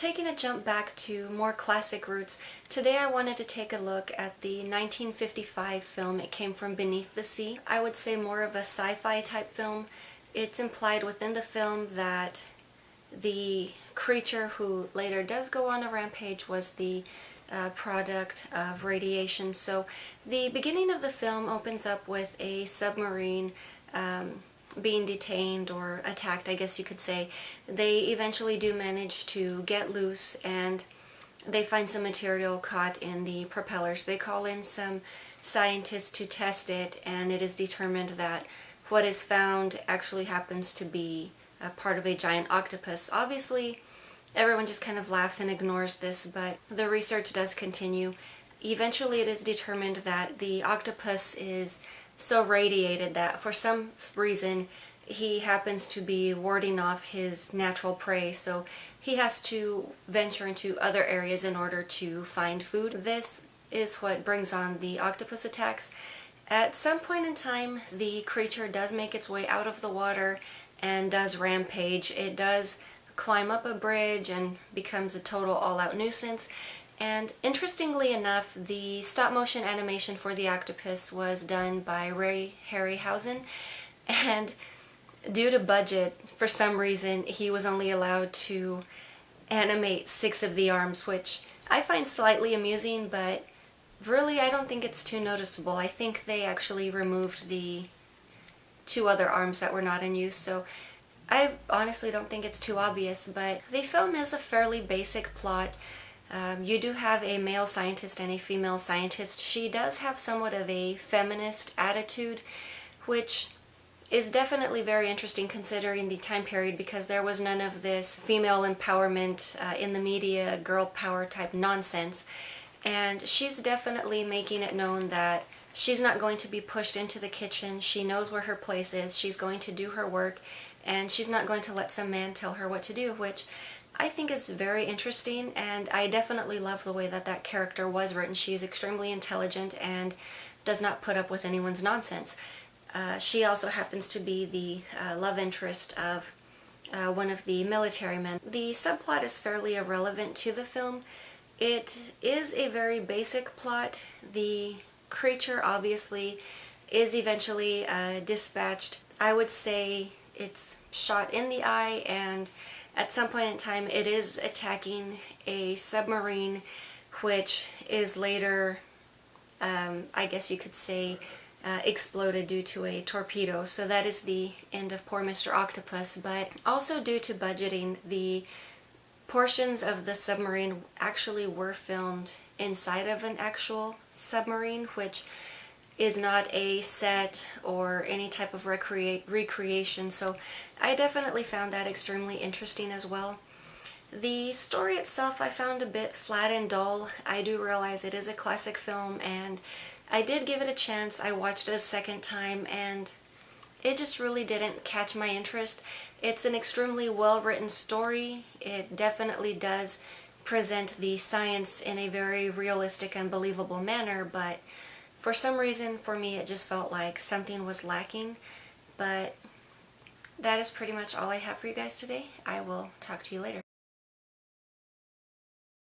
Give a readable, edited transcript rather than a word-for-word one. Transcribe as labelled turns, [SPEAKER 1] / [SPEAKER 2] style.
[SPEAKER 1] taking a jump back to more classic roots, today I wanted to take a look at the 1955 film It Came From Beneath the Sea. I would say more of a sci-fi type film. It's implied within the film that the creature who later does go on a rampage was the product of radiation. So the beginning of the film opens up with a submarine being detained or attacked, I guess you could say. They eventually do manage to get loose and they find some material caught in the propellers. They call in some scientists to test it, and it is determined that what is found actually happens to be a part of a giant octopus. Obviously, everyone just kind of laughs and ignores this, but the research does continue. Eventually it is determined that the octopus is so radiated that for some reason he happens to be warding off his natural prey, so he has to venture into other areas in order to find food. This is what brings on the octopus attacks. At some point in time, the creature does make its way out of the water and does rampage. It does climb up a bridge and becomes a total all-out nuisance. And interestingly enough, the stop-motion animation for the octopus was done by Ray Harryhausen, and due to budget, for some reason, he was only allowed to animate 6 of the arms, which I find slightly amusing, but really I don't think it's too noticeable. I think they actually removed the 2 other arms that were not in use, so I honestly don't think it's too obvious. But the film is a fairly basic plot. You do have a male scientist and a female scientist. She does have somewhat of a feminist attitude, which is definitely very interesting considering the time period, because there was none of this female empowerment in the media, girl power type nonsense. And she's definitely making it known that she's not going to be pushed into the kitchen. She knows where her place is. She's going to do her work, and she's not going to let some man tell her what to do, which I think is very interesting, and I definitely love the way that that character was written. She's extremely intelligent and does not put up with anyone's nonsense. She also happens to be the love interest of one of the military men. The subplot is fairly irrelevant to the film. It is a very basic plot. The creature obviously is eventually dispatched. I would say it's shot in the eye, and at some point in time it is attacking a submarine, which is later, I guess you could say, exploded due to a torpedo. So that is the end of poor Mr. Octopus. But also due to budgeting, the portions of the submarine actually were filmed inside of an actual submarine, which is not a set or any type of recreation, so I definitely found that extremely interesting as well. The story itself I found a bit flat and dull. I do realize it is a classic film, and I did give it a chance. I watched it a second time, and it just really didn't catch my interest. It's an extremely well-written story. It definitely does present the science in a very realistic and believable manner, but for some reason, for me, it just felt like something was lacking. But that is pretty much all I have for you guys today. I will talk to you later.